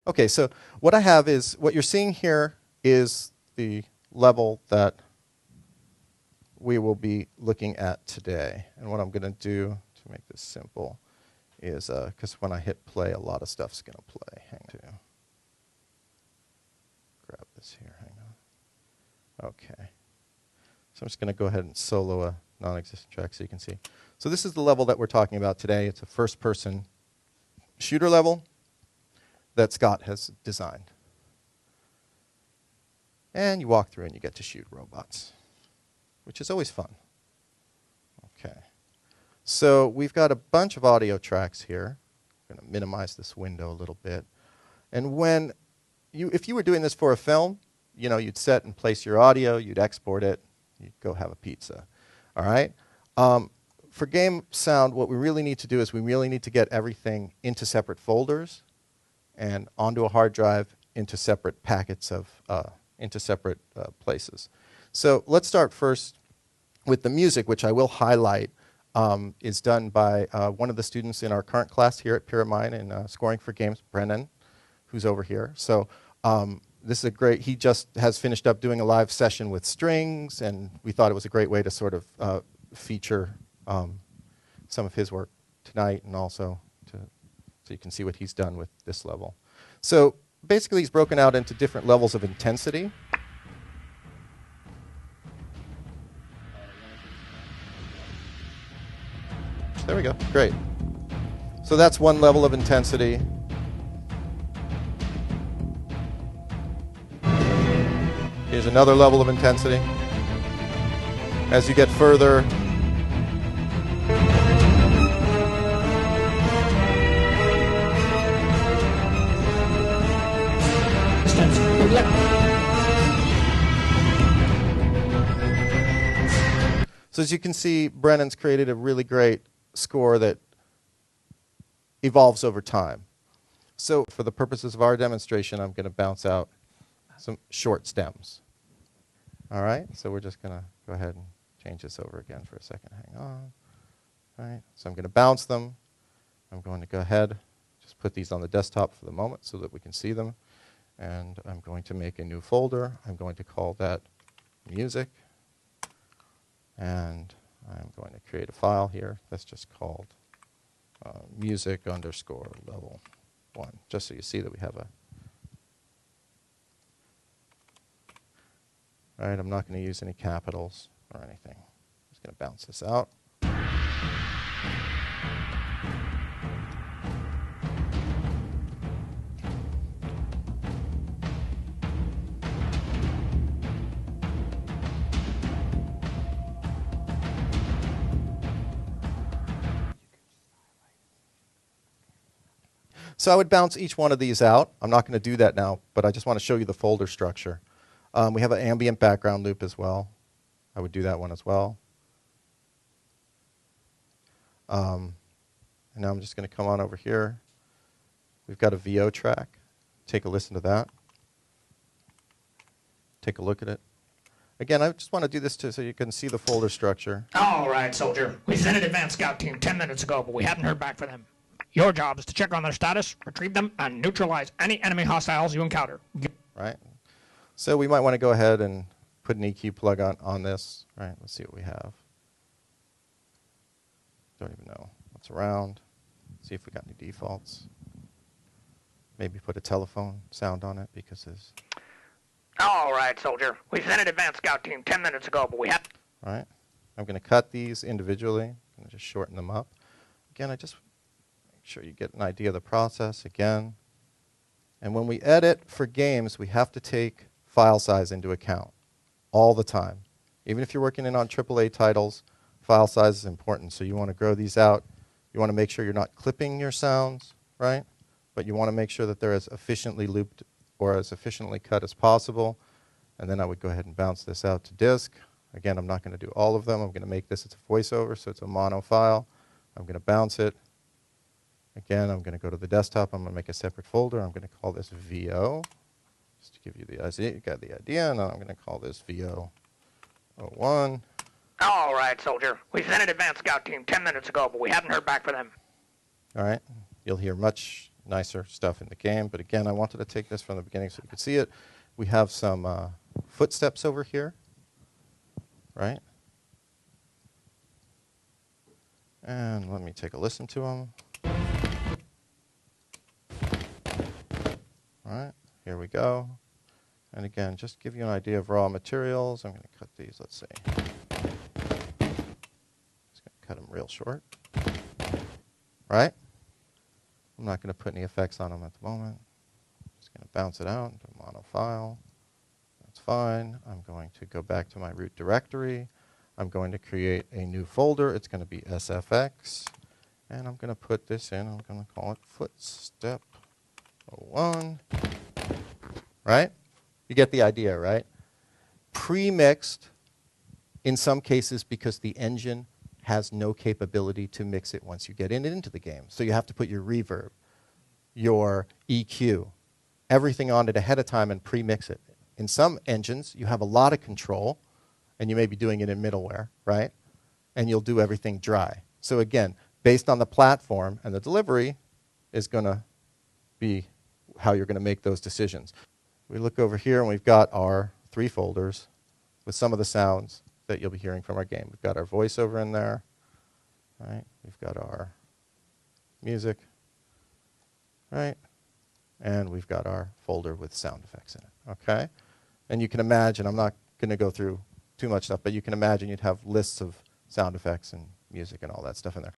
Okay, so what I have is, what you're seeing here is the level that we will be looking at today. And what I'm going to do to make this simple is, because when I hit play, a lot of stuff's going to play. Hang on. Grab this here, hang on. Okay. So I'm just going to go ahead and solo a non-existent track so you can see. So this is the level that we're talking about today. It's a first-person shooter level that Scott has designed. And you walk through and you get to shoot robots, which is always fun. Okay. So we've got a bunch of audio tracks here. I'm going to minimize this window a little bit. And if you were doing this for a film, you'd set and place your audio, you'd export it, you'd go have a pizza. All right? For game sound, what we really need to do is we really need to get everything into separate folders and onto a hard drive into separate packets into separate places. So let's start first with the music, which I will highlight is done by one of the students in our current class here at Pyramide in Scoring for Games, Brennan, who's over here. So this is he just has finished up doing a live session with strings, and we thought it was a great way to sort of feature some of his work tonight, and also so you can see what he's done with this level. So basically, he's broken out into different levels of intensity. There we go. Great. So that's one level of intensity. Here's another level of intensity. As you get further, so as you can see, Brennan's created a really great score that evolves over time. So for the purposes of our demonstration, I'm going to bounce out some short stems. All right, so we're just going to go ahead and change this over again for a second. Hang on. All right, so I'm going to bounce them. I'm going to go ahead, just put these on the desktop for the moment so that we can see them. And I'm going to make a new folder. I'm going to call that music. And I'm going to create a file here that's just called music_level 1, just so you see that we have a... All right, I'm not going to use any capitals or anything. I'm just going to bounce this out. So I would bounce each one of these out. I'm not going to do that now, but I just want to show you the folder structure. We have an ambient background loop as well. I would do that one as well. And now I'm just going to come on over here. We've got a VO track. Take a listen to that. Take a look at it. Again, I just want to do this so you can see the folder structure. All right, soldier. We sent an advanced scout team 10 minutes ago, but we haven't heard back from them. Your job is to check on their status, retrieve them, and neutralize any enemy hostiles you encounter. Right. So we might want to go ahead and put an EQ plug on this. Right. Let's see what we have. Don't even know what's around. See if we got any defaults. Maybe put a telephone sound on it because there's... All right, soldier. We sent an advanced scout team 10 minutes ago, but we haven't... All right. I'm going to cut these individually. I'm going to just shorten them up. Again, I just make sure you get an idea of the process again. And when we edit for games, we have to take file size into account all the time. Even if you're working on AAA titles, file size is important. So you want to grow these out. You want to make sure you're not clipping your sounds, right? But you want to make sure that they're as efficiently looped or as efficiently cut as possible. And then I would go ahead and bounce this out to disk. Again, I'm not going to do all of them. I'm going to make this as a voiceover, so it's a mono file. I'm going to bounce it. Again, I'm going to go to the desktop. I'm going to make a separate folder. I'm going to call this VO, just to give you the idea. You got the idea. And I'm going to call this VO01. All right, soldier. We sent an advanced scout team 10 minutes ago, but we haven't heard back from them. All right. You'll hear much nicer stuff in the game. But again, I wanted to take this from the beginning so you could see it. We have some footsteps over here, right? And let me take a listen to them. All right, here we go. And again, just to give you an idea of raw materials, I'm going to cut these, let's see. Just going to cut them real short. Right? I'm not going to put any effects on them at the moment. Just going to bounce it out into a mono file. That's fine. I'm going to go back to my root directory. I'm going to create a new folder. It's going to be SFX. And I'm going to put this in. I'm going to call it Footstep 01. Right? You get the idea, right? Pre-mixed in some cases because the engine has no capability to mix it once you get into the game. So you have to put your reverb, your EQ, everything on it ahead of time and pre-mix it. In some engines, you have a lot of control, and you may be doing it in middleware, right? And you'll do everything dry. So again, based on the platform and the delivery is going to be how you're going to make those decisions. We look over here, and we've got our 3 folders with some of the sounds that you'll be hearing from our game. We've got our voiceover in there, right? We've got our music, right? And we've got our folder with sound effects in it, okay? And you can imagine, I'm not going to go through too much stuff, but you can imagine you'd have lists of sound effects and music and all that stuff in there.